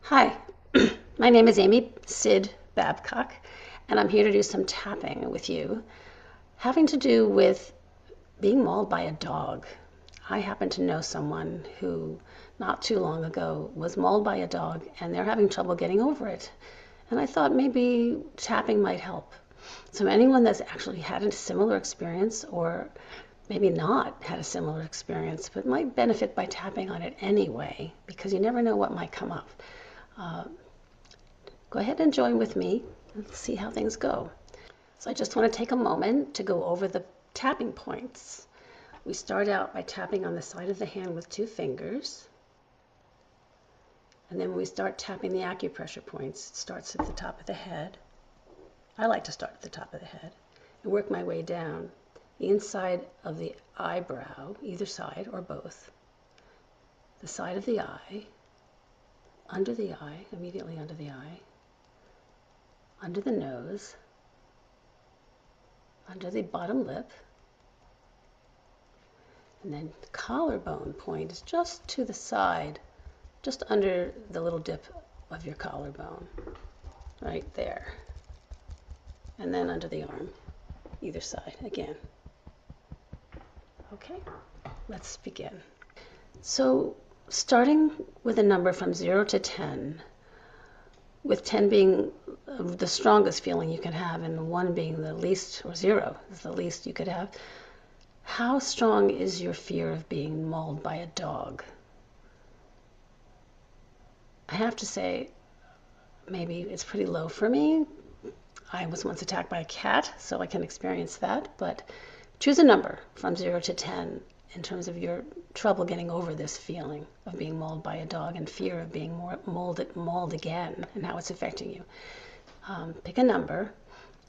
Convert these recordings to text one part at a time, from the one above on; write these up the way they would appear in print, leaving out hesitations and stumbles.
Hi, my name is Amy Sid Babcock, and I'm here to do some tapping with you, having to do with being mauled by a dog. I happen to know someone who, not too long ago, was mauled by a dog, and they're having trouble getting over it. And I thought maybe tapping might help. So, anyone that's actually had a similar experience, or maybe not had a similar experience, but might benefit by tapping on it anyway, because you never know what might come up. Uh, Go ahead and join with me and see how things go. So I just want to take a moment to go over the tapping points. We start out by tapping on the side of the hand with 2 fingers. And then when we start tapping the acupressure points, it starts at the top of the head. I like to start at the top of the head and work my way down the inside of the eyebrow, either side or both, the side of the eye, under the eye, immediately under the eye, under the nose, under the bottom lip, and then the collarbone point is just to the side, just under the little dip of your collarbone, right there. And then under the arm, either side again. Okay, let's begin. So starting with a number from 0 to 10, with 10 being the strongest feeling you can have and 1 being the least, or 0 is the least you could have. How strong is your fear of being mauled by a dog? I have to say, maybe it's pretty low for me. I was once attacked by a cat, so I can experience that. But choose a number from 0 to 10 in terms of your trouble getting over this feeling of being mauled by a dog and fear of being mauled again and how it's affecting you. Pick a number,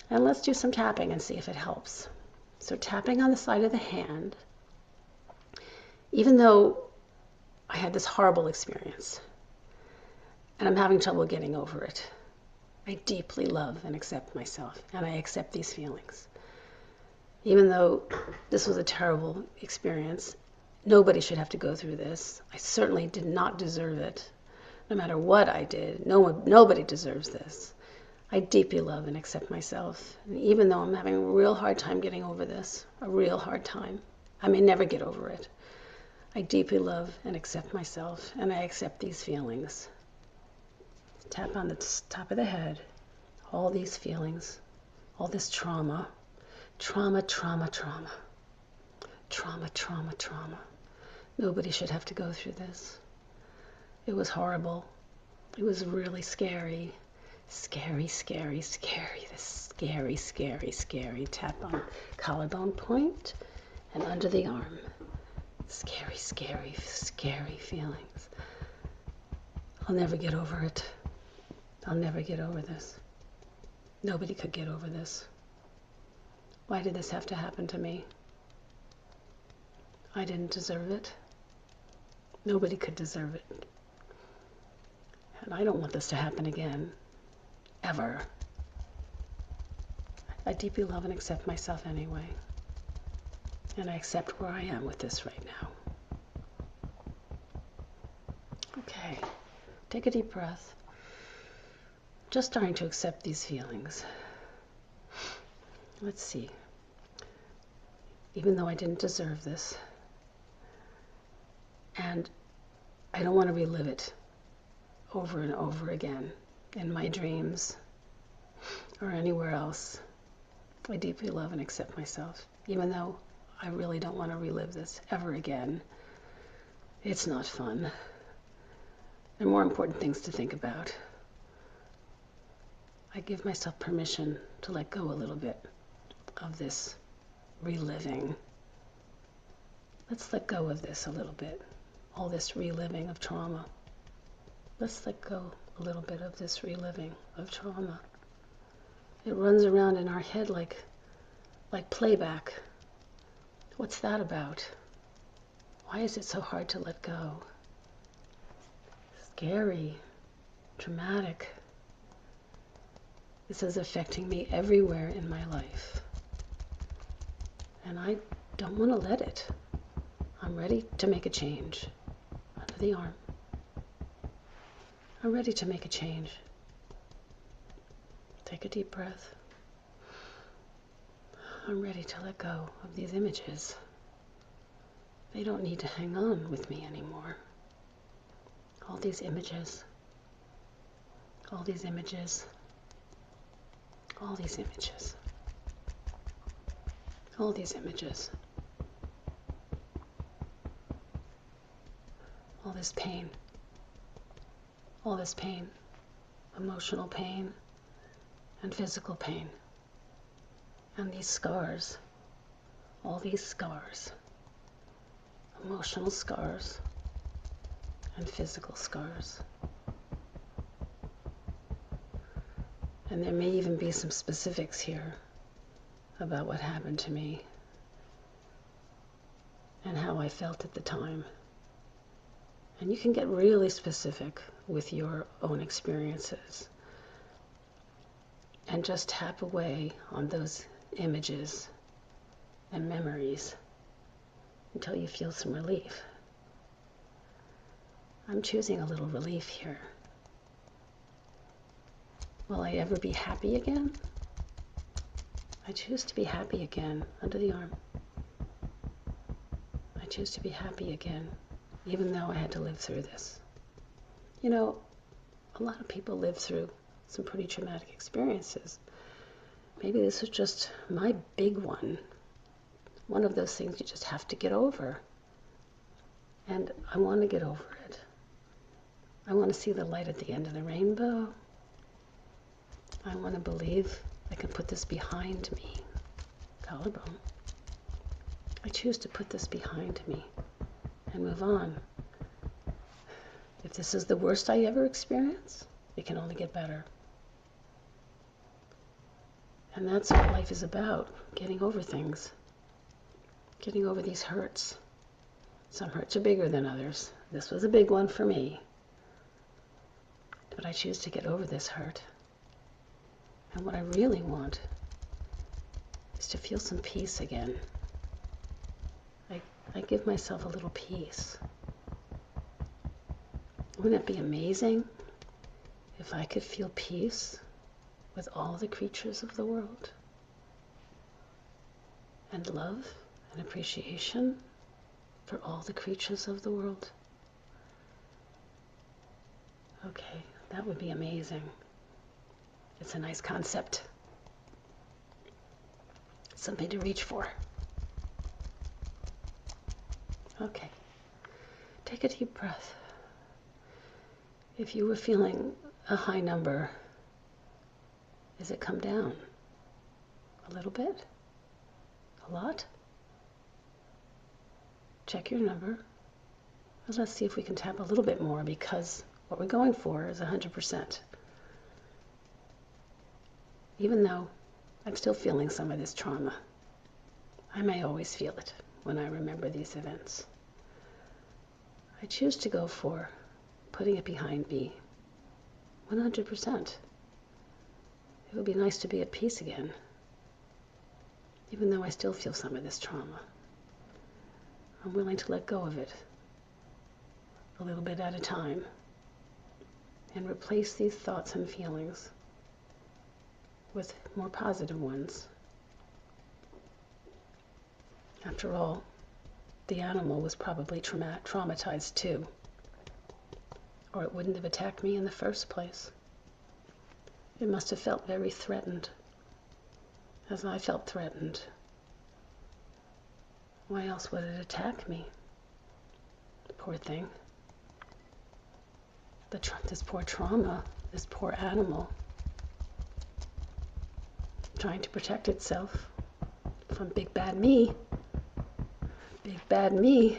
and let's do some tapping and see if it helps. So tapping on the side of the hand, even though I had this horrible experience and I'm having trouble getting over it, I deeply love and accept myself, and I accept these feelings. Even though this was a terrible experience, nobody should have to go through this. I certainly did not deserve it. No matter what I did, nobody deserves this. I deeply love and accept myself. And even though I'm having a real hard time getting over this, a real hard time, I may never get over it. I deeply love and accept myself, and I accept these feelings. Tap on the top of the head, all these feelings, all this trauma, trauma, trauma, trauma, trauma, trauma, trauma. Nobody should have to go through this. It was horrible. It was really scary. Scary, scary, scary. This scary, scary, scary. Tap on collarbone point and under the arm. Scary, scary, scary feelings. I'll never get over it. I'll never get over this. Nobody could get over this. Why did this have to happen to me? I didn't deserve it. Nobody could deserve it. And I don't want this to happen again. Ever. I deeply love and accept myself anyway. And I accept where I am with this right now. Okay. Take a deep breath. Just starting to accept these feelings. Let's see. Even though I didn't deserve this, and I don't want to relive it over and over again in my dreams or anywhere else, I deeply love and accept myself, even though I really don't want to relive this ever again. It's not fun. There are more important things to think about. I give myself permission to let go a little bit of this reliving. Let's let go of this a little bit, all this reliving of trauma. Let's let go a little bit of this reliving of trauma. It runs around in our head like playback. What's that about? Why is it so hard to let go? Scary, dramatic. This is affecting me everywhere in my life. And I don't want to let it. I'm ready to make a change. Under the arm. I'm ready to make a change. Take a deep breath. I'm ready to let go of these images. They don't need to hang on with me anymore. All these images, all these images, all these images, all these images, all this pain, emotional pain and physical pain, and these scars, all these scars, emotional scars and physical scars. And there may even be some specifics here about what happened to me and how I felt at the time. And you can get really specific with your own experiences and just tap away on those images and memories until you feel some relief. I'm choosing a little relief here. Will I ever be happy again? I choose to be happy again. Under the arm. I choose to be happy again, even though I had to live through this. You know, a lot of people live through some pretty traumatic experiences. Maybe this was just my big one. One of those things you just have to get over. And I want to get over it. I want to see the light at the end of the rainbow. I want to believe I can put this behind me. Collarbone. I choose to put this behind me and move on. If this is the worst I ever experience, it can only get better. And that's what life is about, getting over things. Getting over these hurts. Some hurts are bigger than others. This was a big one for me. But I choose to get over this hurt. And what I really want is to feel some peace again. I give myself a little peace. Wouldn't it be amazing if I could feel peace with all the creatures of the world? And love and appreciation for all the creatures of the world? Okay, that would be amazing. It's a nice concept. Something to reach for. Okay, take a deep breath. If you were feeling a high number, does it come down? A little bit? A lot? Check your number. And let's see if we can tap a little bit more, because what we're going for is 100%. Even though I'm still feeling some of this trauma, I may always feel it when I remember these events. I choose to go for putting it behind me 100%. It would be nice to be at peace again, even though I still feel some of this trauma. I'm willing to let go of it a little bit at a time and replace these thoughts and feelings with more positive ones. After all, the animal was probably traumatized too, or it wouldn't have attacked me in the first place. It must have felt very threatened, as I felt threatened. Why else would it attack me? Poor thing. This poor trauma, this poor animal, trying to protect itself from big bad me. Big bad me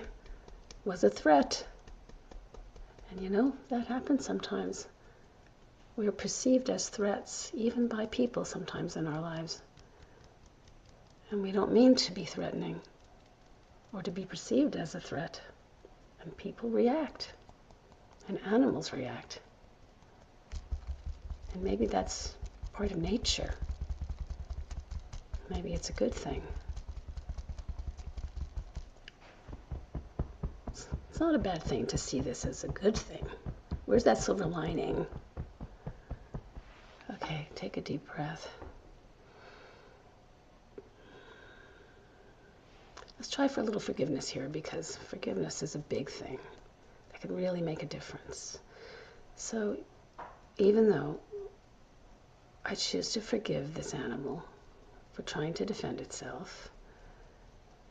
was a threat. And you know, that happens sometimes. We are perceived as threats, even by people sometimes in our lives. And we don't mean to be threatening or to be perceived as a threat. And people react. And animals react. And maybe that's part of nature. Maybe it's a good thing. It's not a bad thing to see this as a good thing. Where's that silver lining? Okay, take a deep breath. Let's try for a little forgiveness here, because forgiveness is a big thing that can really make a difference. So even though I choose to forgive this animal for trying to defend itself,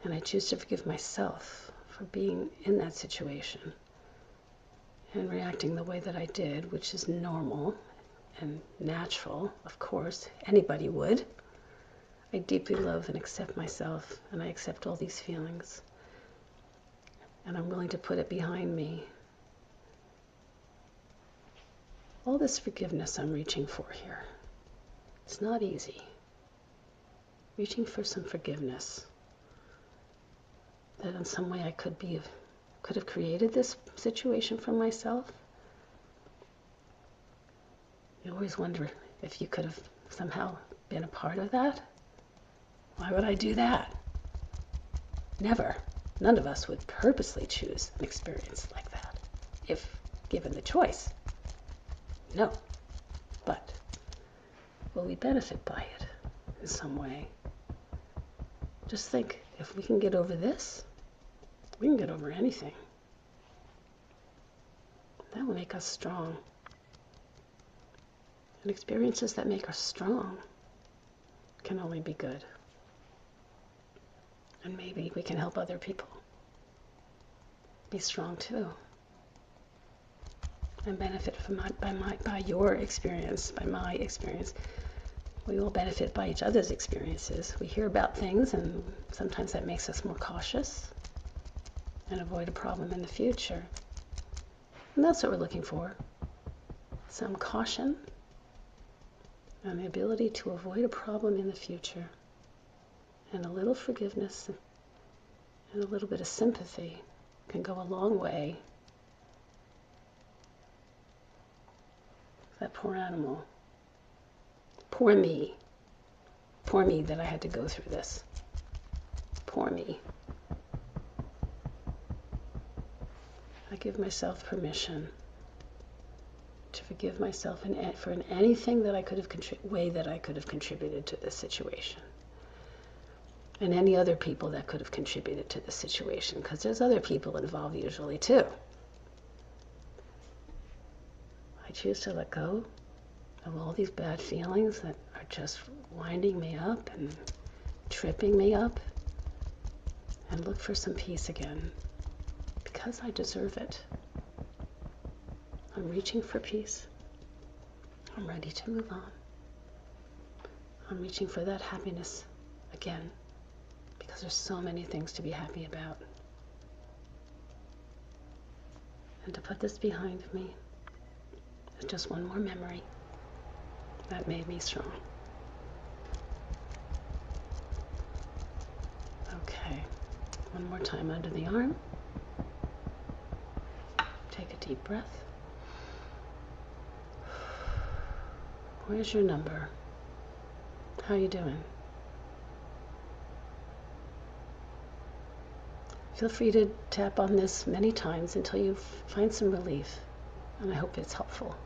and I choose to forgive myself for being in that situation and reacting the way that I did, which is normal and natural, of course, anybody would. I deeply love and accept myself, and I accept all these feelings, and I'm willing to put it behind me. All this forgiveness I'm reaching for here, it's not easy. Reaching for some forgiveness that in some way I could have created this situation for myself. You always wonder if you could have somehow been a part of that. Why would I do that? Never. None of us would purposely choose an experience like that, if given the choice. No. But will we benefit by it in some way? Just think, if we can get over this, we can get over anything. That will make us strong. And experiences that make us strong can only be good. And maybe we can help other people be strong too, and benefit from by your experience, by my experience. We will benefit by each other's experiences. We hear about things, and sometimes that makes us more cautious and avoid a problem in the future. And that's what we're looking for. Some caution and the ability to avoid a problem in the future. And a little forgiveness and a little bit of sympathy can go a long way. That poor animal. Poor me. Poor me that I had to go through this. Poor me. I give myself permission to forgive myself for anything that I could have way that I could have contributed to this situation. And any other people that could have contributed to the situation, because there's other people involved usually too. I choose to let go of all these bad feelings that are just winding me up and tripping me up, and look for some peace again, because I deserve it. I'm reaching for peace. I'm ready to move on. I'm reaching for that happiness again, because there's so many things to be happy about. And to put this behind me is just one more memory that made me strong. Okay, one more time under the arm. Take a deep breath. Where's your number? How you doing? Feel free to tap on this many times until you find some relief, and I hope it's helpful.